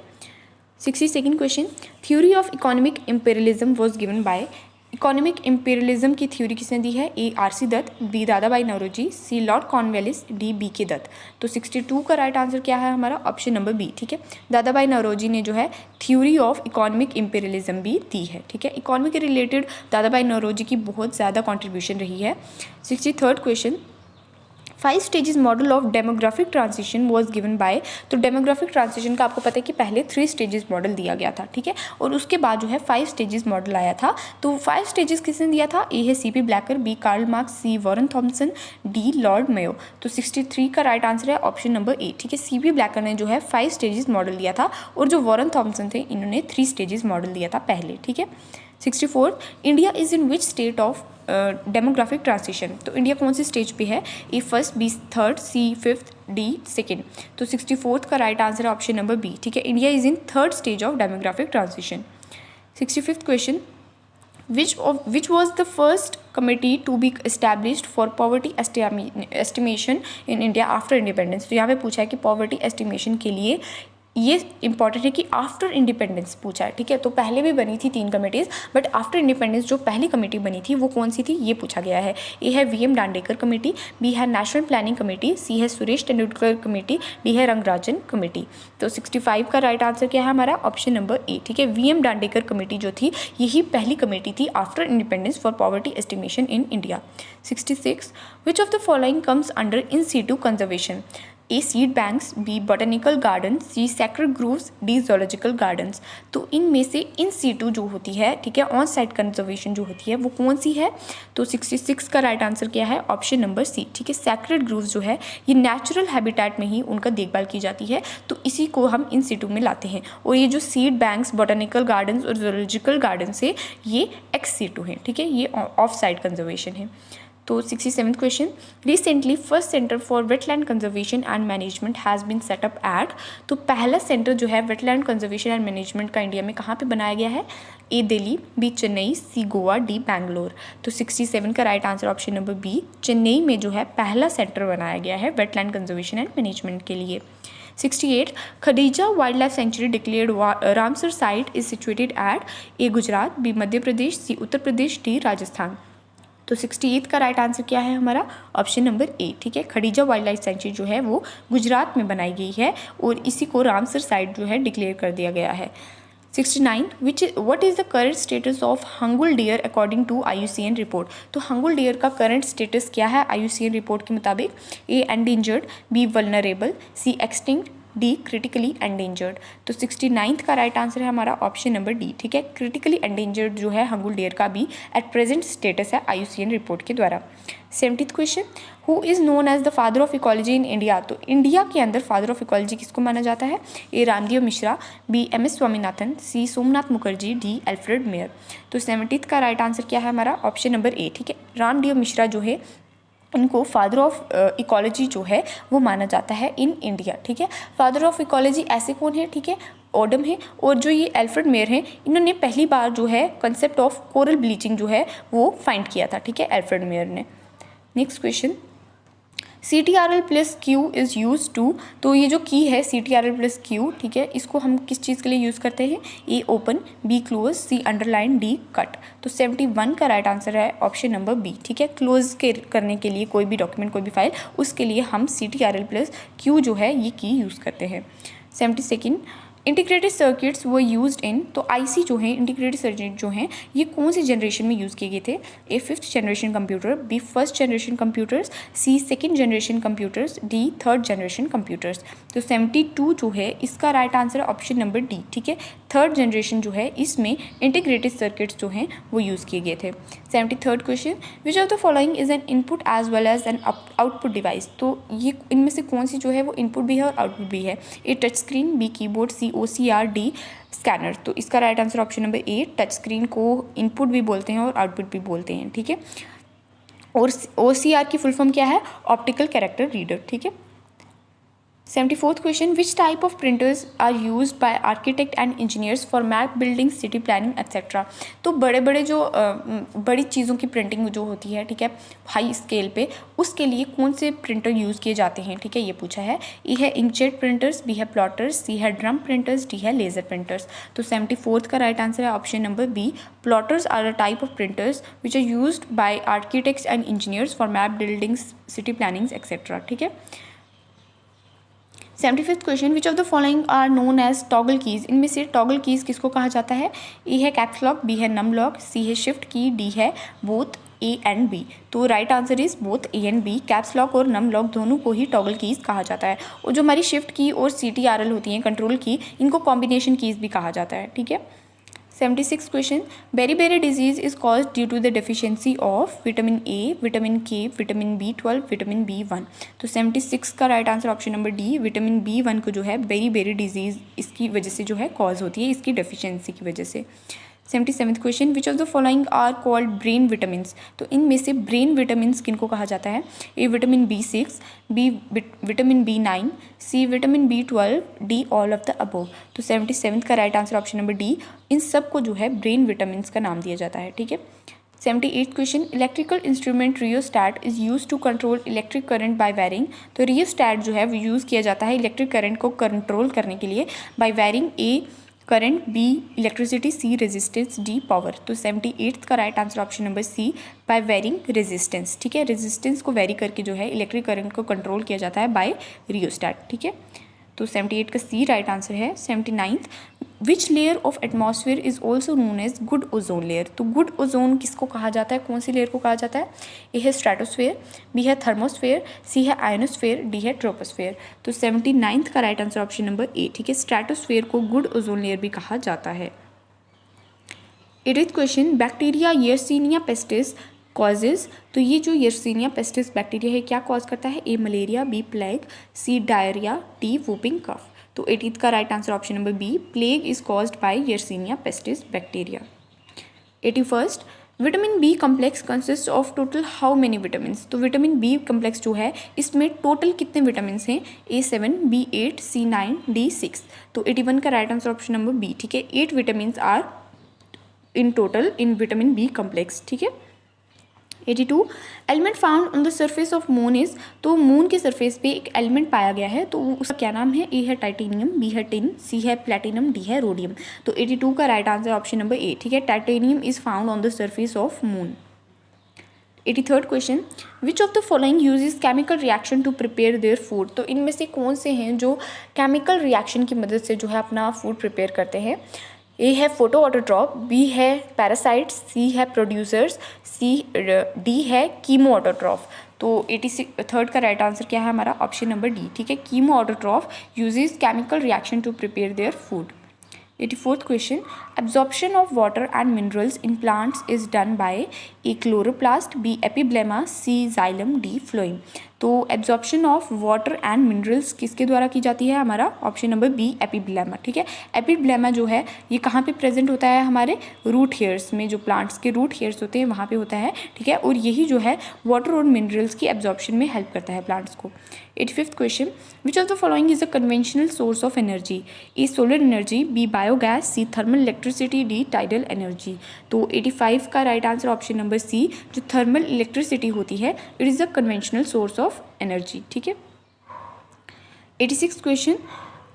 [SPEAKER 1] 62nd question, theory of economic imperialism was given by? Economic imperialism की थ्योरी किसने दी है? A R C. Dutt, B Dadabhai Naoroji, C lord Cornwallis, D B K. Dutt. तो 62 का राइट आंसर क्या है हमारा? ऑप्शन नंबर बी, ठीक है। दादाभाई नौरोजी ने जो है थ्योरी ऑफ इकोनॉमिक इम्पेरियलिज्म भी दी है, ठीक है। इकोनॉमी के रिलेटेड दादाभाई नौरोजी की बहुत ज़्यादा कॉन्ट्रीब्यूशन रही है। 63rd question, 5 stages model of demographic transition was given bye? तो डेमोग्राफिक ट्रांजिशन का आपको पता है कि पहले 3 स्टेजेस मॉडल दिया गया था, ठीक है, और उसके बाद जो है 5 स्टेजेस मॉडल आया था। तो 5 स्टेजेस किसने दिया था? ए है C P. Blacker, B Karl Marx, C Warren Thomson, D lord Mayo. तो 63 का राइट आंसर है ऑप्शन नंबर ए, ठीक है। सी.पी. ब्लैकर ने जो है 5 स्टेजेस मॉडल दिया था और जो वॉरेन थॉमसन थे इन्होंने 3 स्टेजेस मॉडल दिया था पहले, ठीक है। 64, India is in which state of demographic transition? तो इंडिया कौन सी स्टेज पे है? ए first, B third, C fifth, D second. तो 64th का राइट आंसर है ऑप्शन नंबर बी, ठीक है। India is in 3rd stage of demographic transition. 65th question, which was the first committee to be established for poverty estimation in India after independence? तो यहाँ पे पूछा है कि poverty estimation के लिए ये इंपॉर्टेंट है कि आफ्टर इंडिपेंडेंस पूछा है, ठीक है। तो पहले भी बनी थी 3 कमेटीज़, बट आफ्टर इंडिपेंडेंस जो पहली कमेटी बनी थी वो कौन सी थी ये पूछा गया है। ए है वी.एम. दांडेकर कमेटी, बी है नेशनल प्लानिंग कमेटी, सी है सुरेश तेंदुलकर कमेटी, डी है रंगराजन कमेटी। तो 65 का राइट आंसर क्या है हमारा? ऑप्शन नंबर ए, ठीक है। वी.एम. दांडेकर कमेटी जो थी यही पहली कमेटी थी after independence for poverty estimation in India. 66, which of the following comes under in situ conservation? A seed banks, B botanical garden, C sacred groves, D zoological gardens. तो इनमें से इन सीटू जो होती है, ठीक है, ऑन साइट कंजर्वेशन जो होती है वो कौन सी है? तो 66 का राइट आंसर क्या है? ऑप्शन नंबर सी, ठीक है। सेक्रेड ग्रोव्स जो है ये नेचुरल हैबिटेट में ही उनका देखभाल की जाती है, तो इसी को हम इन सीटू में लाते हैं। और ये जो सीड बैंक्स, बॉटनिकल गार्डन्स और जोलॉजिकल गार्डन्स है ये एक्स सीटू हैं, ठीक है, ये ऑफ साइट कंजर्वेशन है। तो 67th question, recently first centre for wetland conservation and management has been set up at? तो पहला सेंटर जो है वेटलैंड कंजर्वेशन एंड मैनेजमेंट का इंडिया में कहाँ पे बनाया गया है? A Delhi, B Chennai, C Goa, D Bangalore. तो 67 का right answer option number B, Chennai में जो है पहला सेंटर बनाया गया है वेटलैंड कंजर्वेशन एंड मैनेजमेंट के लिए। 68, Khadija wildlife sanctuary declared Ramsar site is situated at? A Gujarat, B Madhya Pradesh, C Uttar Pradesh, D Rajasthan. तो 68 का राइट आंसर क्या है हमारा? ऑप्शन नंबर ए, ठीक है। खदीजा वाइल्ड लाइफ सेंचुरी जो है वो गुजरात में बनाई गई है और इसी को रामसर साइट जो है डिक्लेयर कर दिया गया है। 69, what is the current status of hangul deer according to IUCN report? तो हंगुल डियर का करंट स्टेटस क्या है IUCN रिपोर्ट के मुताबिक? A endangered, B vulnerable, C extinct, D critically endangered. तो 69th का राइट आंसर है हमारा ऑप्शन नंबर डी, ठीक है। क्रिटिकली एंडेंजर्ड जो है हंगुल डियर का भी एट प्रेजेंट स्टेटस है IUCN रिपोर्ट के द्वारा। 70th question, who is known as the father of ecology in India? तो इंडिया के अंदर फादर ऑफ इकोलॉजी किसको माना जाता है? A Ramdev Mishra, B MS Swaminathan, C Somnath Mukherjee, D Alfred Meyer. तो 70th का राइट आंसर क्या है हमारा? ऑप्शन नंबर ए, ठीक है। रामदेव मिश्रा जो है इनको फादर ऑफ इकोलॉजी जो है वो माना जाता है इन इंडिया, ठीक है। फादर ऑफ इकोलॉजी ऐसे कौन है? ठीक है, ओडम है, और जो ये एल्फ्रेड मेयर हैं इन्होंने पहली बार जो है कंसेप्ट ऑफ कोरल ब्लीचिंग जो है वो फाइंड किया था, ठीक है, एल्फ्रेड मेयर ने। Next question, CTRL+Q is use to? तो ये जो की है CTRL+Q, ठीक है, इसको हम किस चीज़ के लिए यूज़ करते हैं? A open, B close, C underline, D cut. तो 71 का राइट आंसर है ऑप्शन नंबर बी, ठीक है। क्लोज करने के लिए कोई भी डॉक्यूमेंट, कोई भी फाइल, उसके लिए हम CTRL+Q जो है ये की यूज़ करते हैं। 72nd, इंटीग्रेटेड सर्किट्स वो यूज्ड इन, तो आईसी जो है इंटीग्रेटेड सर्किट जो हैं ये कौन सी जनरेशन में यूज़ किए गए थे? A 5th generation computer, B 1st generation computers, C 2nd generation computers, D 3rd generation computers. तो 72 जो है इसका राइट आंसर है ऑप्शन नंबर डी, ठीक है। 3rd जनरेशन जो है इसमें इंटीग्रेटेड सर्किट्स जो हैं वो यूज़ किए गए थे। 73rd question, which of the following is an input as well as an output device? तो ये इनमें से कौन सी जो है वो इनपुट भी है और आउटपुट भी है? A touch screen, B keyboard, C OCR, D scanner. तो इसका right answer option number A, touch screen को इनपुट भी बोलते हैं और आउटपुट भी बोलते हैं, ठीक है। और OCR की फुल फॉर्म क्या है? ऑप्टिकल कैरेक्टर रीडर, ठीक है। 74th question, which type of printers are use by architect and engineers for map, building, city planning etcetera? तो बड़े बड़े जो बड़ी चीज़ों की प्रिंटिंग जो होती है, ठीक है, हाई स्केल पे, उसके लिए कौन से प्रिंटर यूज़ किए जाते हैं, ठीक है, ये पूछा है। ए है इंकजेट प्रिंटर्स, बी है प्लॉटर्स, सी है ड्रम प्रिंटर्स, डी है लेज़र प्रिंटर्स। तो 74th का राइट आंसर है option number B, plotters are a type of printers which are used by architects and engineers for map, buildings, city plannings etcetera, ठीक है। 75th question, which of the following are known as toggle keys? इनमें से टॉगल कीज़ किसको कहा जाता है? ए है कैप्स लॉक, बी है नम लॉक, सी है शिफ्ट की, डी है बोथ ए एंड बी। तो right answer is both A and B. Caps lock और नम लॉक दोनों को ही टॉगल कीज़ कहा जाता है। और जो हमारी शिफ्ट की और CTRL होती हैं कंट्रोल की, इनको कॉम्बिनेशन कीज़ भी कहा जाता है, ठीक है। 76th question, beriberi disease is cause due to the deficiency of vitamin A, vitamin K, vitamin B12, vitamin B1। तो 76 का right answer option number D, vitamin B1 को जो है बेरी डिजीज इसकी वजह से जो है कॉज होती है, इसकी डेफिशिएंसी की वजह से। 77th question, which of the following are called brain vitamin? तो इनमें से ब्रेन विटामिन किनको कहा जाता है? A vitamin B6, B vitamin B9, C vitamin B12, D all of the above. तो 77th का right answer option number D, इन सब को जो है ब्रेन विटामिन का नाम दिया जाता है, ठीक है। 78th question, electrical instrument rheostat is use to control electric current by varying. तो रियोस्टैट जो है वो यूज़ किया जाता है इलेक्ट्रिक करंट को कंट्रोल करने के लिए by varying A current, B electricity, C resistance, D power. तो 78th का right answer option number C, by varying resistance, ठीक है। रेजिस्टेंस को वेरी करके जो है इलेक्ट्रिक करंट को कंट्रोल किया जाता है बाय रियोस्टैट, ठीक है। तो 78 का सी राइट आंसर है। 79th, which layer of atmosphere is also known as good ozone layer? तो गुड ओजोन किसको कहा जाता है, कौन सी लेयर को कहा जाता है? ए है स्ट्रेटोस्फेयर, बी है थर्मोस्फेयर, सी है आयनोस्फेयर, डी है ट्रोपोस्फेयर। तो 79th का right answer option number A, ठीक है। स्ट्रेटोस्फेयर को गुड ओजोन लेयर भी कहा जाता है। 80th question, bacteria Yersinia pestis causes. तो ये जो यर्सीनिया पेस्टिस बैक्टीरिया है क्या कॉज करता है? A malaria, B plague, C diarrhoea, D whooping cough. तो 80th का right answer option number B, plague is caused by Yersinia pestis bacteria. 81st, vitamin B complex consist of total how many vitamin? तो विटामिन बी कम्प्लेक्स जो है इसमें टोटल कितने विटामिन हैं? A 7, B 8, C 9, D 6। तो 81 का right answer option number B, ठीक है। 8 vitamin are in total in vitamin B complex, ठीक है। 82, element found on the surface of moon is. तो मून के सरफेस पे एक एलिमेंट पाया गया है, तो उसका क्या नाम है? ए है टाइटेनियम, बी है टिन, सी है प्लेटिनम, डी है रोडियम। तो 82 का right answer option number A, ठीक है। Titanium is found on the surface of moon. 83rd question, which of the following uses chemical reaction to prepare their food? तो इनमें से कौन से हैं जो केमिकल रिएक्शन की मदद से जो है अपना फूड प्रिपेयर करते हैं? ए है फोटो ऑटोट्रॉप, बी है पैरासाइट्स, सी है प्रोड्यूसर्स, डी है कीमो ऑटोट्रॉफ। तो 83rd का राइट आंसर क्या है हमारा? ऑप्शन नंबर डी, ठीक है। Chemo autotroph uses chemical reaction to prepare their food. 84th question, absorption of water and minerals in plants is done by A chloroplast, B epiblema, C xylem, D phloem. तो absorption of water and minerals किसके द्वारा की जाती है? हमारा ऑप्शन नंबर बी, एपिब्लेमा, ठीक है। एपिब्लेमा जो है ये कहाँ पे प्रेजेंट होता है? हमारे रूट हेयर्स में, जो प्लांट्स के रूट हेयर्स होते हैं वहाँ पे होता है, ठीक है। और यही जो है वाटर और मिनरल्स की एब्जॉर्प्शन में हेल्प करता है प्लांट्स को। 85th question, which of the following is a conventional source of energy? A solar energy, B biogas, C thermal electricity, D tidal energy. तो 85 का right answer option number C, जो थर्मल इलेक्ट्रिसिटी होती है it is a conventional source of energy, ठीक है। 86th question,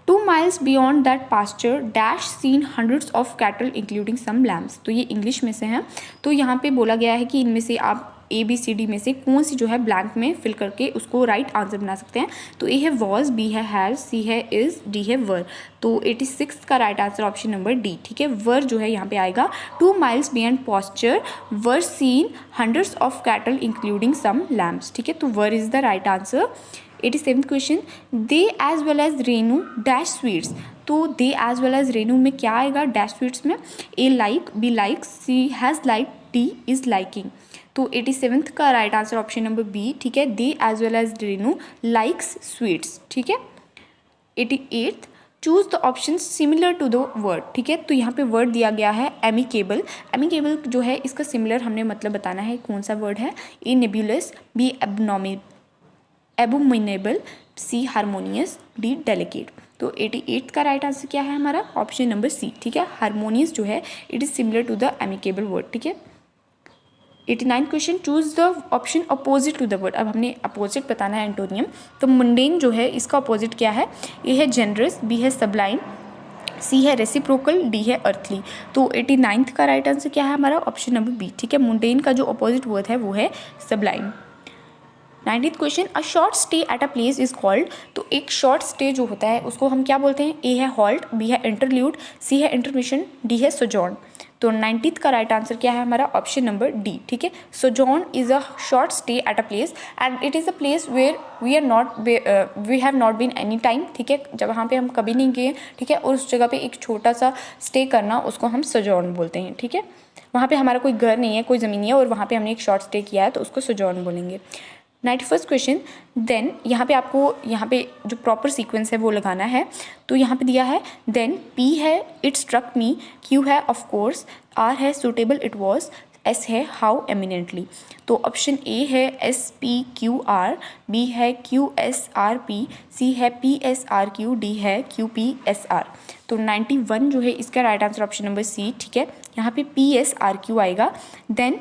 [SPEAKER 1] 2 miles beyond that pasture dash seen hundreds of cattle including some lambs। तो ये इंग्लिश में से हैं। तो यहाँ पे बोला गया है कि इनमें से आप ABCD में से कौन सी जो है ब्लैंक में फिल करके उसको राइट आंसर बना सकते हैं। तो ए है वॉज, बी है हैज़, सी है इज़, डी है वर। तो 86 का right answer option number D, ठीक है। वर जो है यहाँ पे आएगा। 2 miles beyond pasture were seen hundreds of cattle including some lambs, ठीक है। तो were is the right answer. 87th question, they as well as Renu dash sweets. तो they as well as Renu में क्या आएगा डैश स्वीट्स में? A like, B like, C has like, D is liking. तो 87th का right answer option number B, ठीक है। They as well as Renu likes sweets, ठीक है। 88th, choose the option similar to the word, ठीक है। तो यहाँ पे वर्ड दिया गया है एमिकेबल। एमिकेबल जो है इसका सिमिलर हमने मतलब बताना है कौन सा वर्ड है। ए नेबुलस, बी एबोमिनेबल, सी हारमोनियस, डी डेलिकेट। तो 88th का राइट आंसर क्या है हमारा? ऑप्शन नंबर सी, ठीक है। हारमोनियस जो है it is similar to the amicable word, ठीक है। 89 question, choose the option opposite to the word. अब हमने अपोजिट बताना है एंटोनियम। तो मुंडेन जो है इसका अपोजिट क्या है? ए है जेनरस, बी है सबलाइन, सी है रेसिप्रोकल, डी है अर्थली। तो 89th का राइट आंसर क्या है हमारा? ऑप्शन नंबर बी, ठीक है। मुंडेन का जो अपोजिट वर्ड है वो है सबलाइन। 90th question, a short stay at a place is called. तो एक शॉर्ट स्टे जो होता है उसको हम क्या बोलते हैं? ए है हॉल्ट, बी है इंटरल्यूड, सी है इंटरमिशन, डी है सोजॉर्न। तो 90th का राइट आंसर क्या है हमारा? ऑप्शन नंबर डी, ठीक है। Sojourn is a short stay at a place and it is a place where we have not been any time, ठीक है। जब वहाँ पे हम कभी नहीं गए, ठीक है, और उस जगह पे एक छोटा सा स्टे करना उसको हम सोजॉर्न बोलते हैं, ठीक है। वहाँ पे हमारा कोई घर नहीं है, कोई ज़मीन नहीं है और वहाँ पे हमने एक शॉर्ट स्टे किया है तो उसको सोजॉर्न बोलेंगे। 91st क्वेश्चन, देन यहाँ पे आपको यहाँ पे जो प्रॉपर सीक्वेंस है वो लगाना है। तो यहाँ पे दिया है देन, पी है इट स्ट्रक मी, क्यू है ऑफ कोर्स, आर है सूटेबल इट वॉज, एस है हाउ एमिनेंटली। तो ऑप्शन ए है S P Q R, B है Q S R P, C है P S R Q, D है क्यू पी एस आर। तो 91 जो है इसका right answer option number C, ठीक है। यहाँ पे पी एस आर क्यू आएगा। देन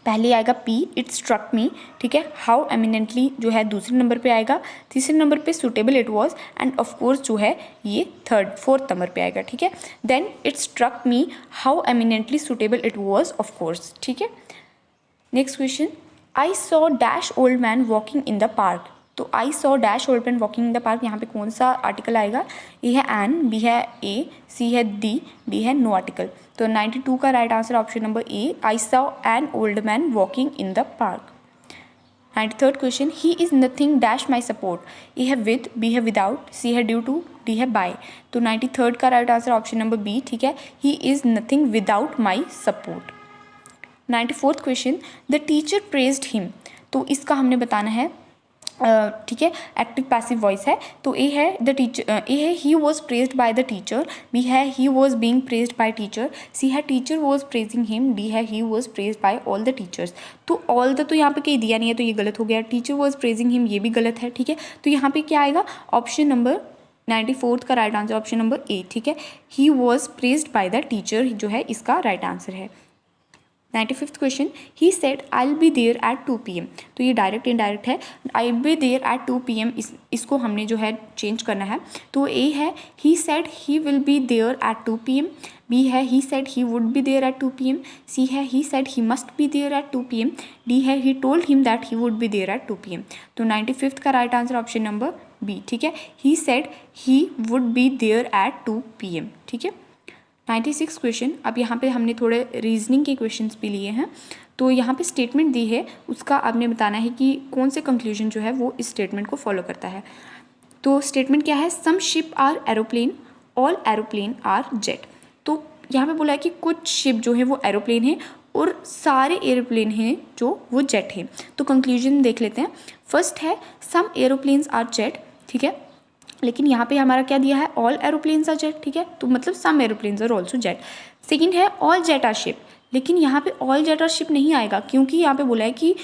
[SPEAKER 1] पहले आएगा पी इट स्ट्रक मी, ठीक है। हाउ एमिनेंटली जो है दूसरे नंबर पे आएगा। तीसरे नंबर पे suitable it was and of course जो है ये फोर्थ नंबर पे आएगा, ठीक है। Then it struck me how eminently suitable it was of course, ठीक है। Next question, I saw dash old man walking in the park. तो I saw dash old man walking in the park, यहाँ पे कौन सा आर्टिकल आएगा? ए है एन, बी है ए, सी है डी है नो आर्टिकल। तो 92 का right answer option number A, I saw an old man walking in the park. 93rd question, he is nothing dash my support. A है विद, बी है विदाउट, सी है ड्यू टू, डी है बाय। तो 93rd का right answer option number B, ठीक है। He is nothing without my support. 94th question, the teacher praised him. तो इसका हमने बताना है, ठीक है, एक्टिव पैसिव वॉइस है। तो ए है द टीचर, ए है he was praised by the teacher, B है he was being praised by teacher, C है teacher was praising him, D है he was praised by all the teachers. तो ऑल द तो यहाँ पे कहीं दिया नहीं है तो ये गलत हो गया। टीचर वॉज प्रेजिंग हिम ये भी गलत है, ठीक है। तो यहाँ पे क्या आएगा? ऑप्शन नंबर 94th का right answer option number A, ठीक है। He was praised by the teacher जो है इसका राइट आंसर है। 95th question, he said I will be there at 2 PM। तो ये डायरेक्ट इनडायरेक्ट है। I will be there at 2 PM इसको हमने जो है चेंज करना है। तो ए है he said he will be there at 2 PM, B है he said he would be there at 2 PM, C है he said he must be there at 2 PM, D है he told him that he would be there at 2 PM। तो 95th का right answer option number B, ठीक है। He said he would be there at 2 PM, ठीक है। 96 क्वेश्चन, अब यहाँ पे हमने थोड़े रीजनिंग के क्वेश्चंस भी लिए हैं। तो यहाँ पे स्टेटमेंट दी है, उसका आपने बताना है कि कौन से कंक्लूजन जो है वो इस स्टेटमेंट को फॉलो करता है। तो स्टेटमेंट क्या है? Some ship are aeroplane, all aeroplane are jet. तो यहाँ पे बोला है कि कुछ शिप जो है वो एरोप्लेन है और सारे एरोप्लेन हैं जो वो जेट हैं। तो कंक्लूजन देख लेते हैं। फर्स्ट है सम एरोप्लेन्स आर जेट, ठीक है। लेकिन यहाँ पे हमारा क्या दिया है? ऑल एरोप्लेन्स आर जेट, ठीक है। तो मतलब some aeroplanes are also jet. Second है ऑल जेट आर शिप, लेकिन यहाँ पे ऑल जेट आर शिप नहीं आएगा क्योंकि यहाँ पे बोला है कि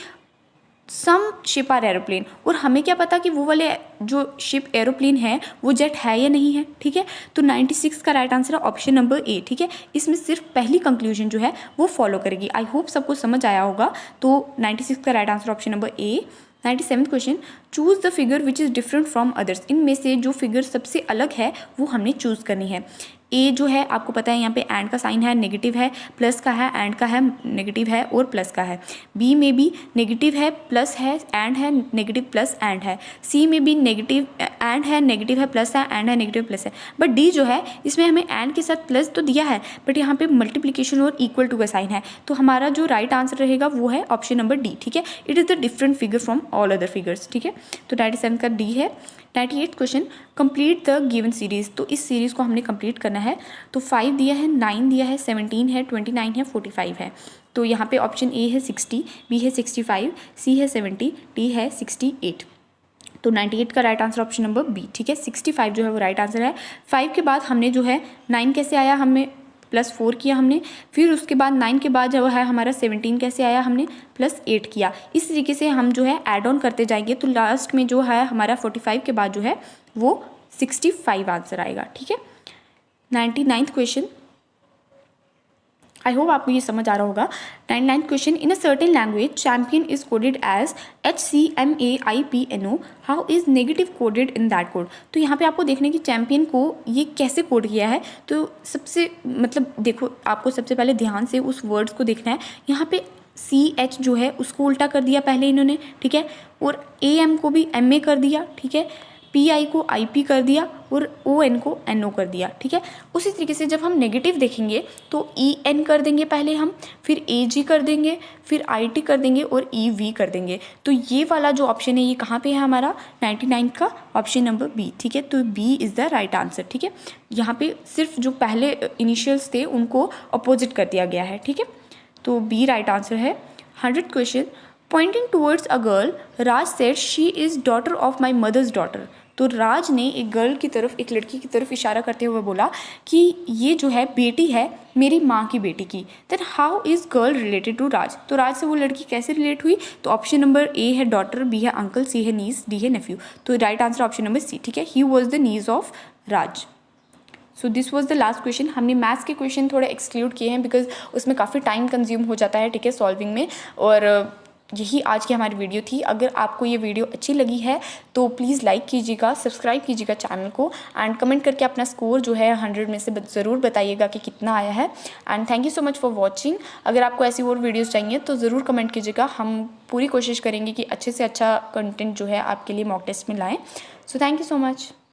[SPEAKER 1] सम शिप आर एरोप्लेन, और हमें क्या पता कि वो वाले जो शिप एरोप्लेन है वो जेट है या नहीं है, ठीक है। तो 96 का राइट आंसर है ऑप्शन नंबर ए, ठीक है। इसमें सिर्फ पहली कंक्लूजन जो है वो फॉलो करेगी। आई होप सबको समझ आया होगा। तो 96 का right answer option number A. 97th question, choose the figure which is different from others. इनमें से जो फिगर सबसे अलग है वो हमने चूज़ करनी है। ए जो है आपको पता है यहाँ पे एंड का साइन है, नेगेटिव है, प्लस का है, एंड का है, नेगेटिव है और प्लस का है। बी में भी नेगेटिव है, प्लस है, एंड है, नेगेटिव प्लस एंड है। सी में भी नेगेटिव एंड है, नेगेटिव है, प्लस है, एंड है, नेगेटिव प्लस है। बट डी जो है इसमें हमें एंड के साथ प्लस तो दिया है बट यहाँ पे मल्टीप्लिकेशन और इक्वल टू का साइन है, तो हमारा जो राइट आंसर रहेगा वो है ऑप्शन नंबर डी। ठीक है, it is the different figure from all other figures. ठीक है, तो 97 का डी है। 98 question, complete the given series. तो इस सीरीज़ को हमने कंप्लीट करना है। तो 5 दिया है, 9 दिया है, 17 है, 29 है, 45 है। तो यहाँ पे ऑप्शन ए है 60, बी है 65, सी है 70, डी है 68। तो 98 का right answer option number B. ठीक है, 65 जो है वो राइट आंसर है। 5 के बाद हमने जो है 9 कैसे आया, हमने +4 किया हमने, फिर उसके बाद 9 के बाद जो है हमारा 17 कैसे आया, हमने +8 किया। इस तरीके से हम जो है ऐड ऑन करते जाएंगे तो लास्ट में जो है हमारा 45 के बाद जो है वो 65 आंसर आएगा। ठीक है, 99th क्वेश्चन, आई होप आपको ये समझ आ रहा होगा। 99th question, in a certain language champion is coded as HCMAIPNO, how is negative coded in that code. तो यहाँ पे आपको देखने की चैम्पियन को ये कैसे कोड किया है। तो सबसे मतलब देखो, आपको सबसे पहले ध्यान से उस वर्ड्स को देखना है। यहाँ पे CH जो है उसको उल्टा कर दिया पहले इन्होंने, ठीक है, और AM को भी MA कर दिया, ठीक है, PI को IP कर दिया और ON को NO कर दिया। ठीक है, उसी तरीके से जब हम नेगेटिव देखेंगे तो EN कर देंगे पहले हम, फिर AG कर देंगे, फिर IT कर देंगे और EV कर देंगे। तो ये वाला जो ऑप्शन है ये कहाँ पे है हमारा, 99 का ऑप्शन नंबर बी। ठीक है, तो B is the right answer. ठीक है, यहाँ पे सिर्फ जो पहले इनिशियल्स थे उनको अपोजिट कर दिया गया है। ठीक है, तो बी राइट आंसर है। 100th question, pointing towards a girl, Raj said she is daughter of my mother's daughter. तो राज ने एक गर्ल की तरफ, एक लड़की की तरफ इशारा करते हुए बोला कि ये जो है बेटी है मेरी माँ की बेटी की। Then how is girl related to Raj. तो राज से वो लड़की कैसे रिलेट हुई। तो ऑप्शन नंबर ए है डॉटर, बी है अंकल, सी है नीस, डी है नेफ्यू। तो right answer option number C. ठीक है, he was the niece of Raj. So this was the last question. हमने मैथ्स के क्वेश्चन थोड़े एक्सक्लूड किए हैं बिकॉज उसमें काफ़ी टाइम कंज्यूम हो जाता है, ठीक है, सॉल्विंग में। और यही आज की हमारी वीडियो थी। अगर आपको ये वीडियो अच्छी लगी है तो प्लीज़ लाइक कीजिएगा, सब्सक्राइब कीजिएगा चैनल को एंड कमेंट करके अपना स्कोर जो है 100 में से ज़रूर बताइएगा कि कितना आया है। And thank you so much for watching. अगर आपको ऐसी और वीडियोज़ चाहिए तो ज़रूर कमेंट कीजिएगा। हम पूरी कोशिश करेंगे कि अच्छे से अच्छा कंटेंट जो है आपके लिए मॉक टेस्ट में लाएँ। So thank you so much.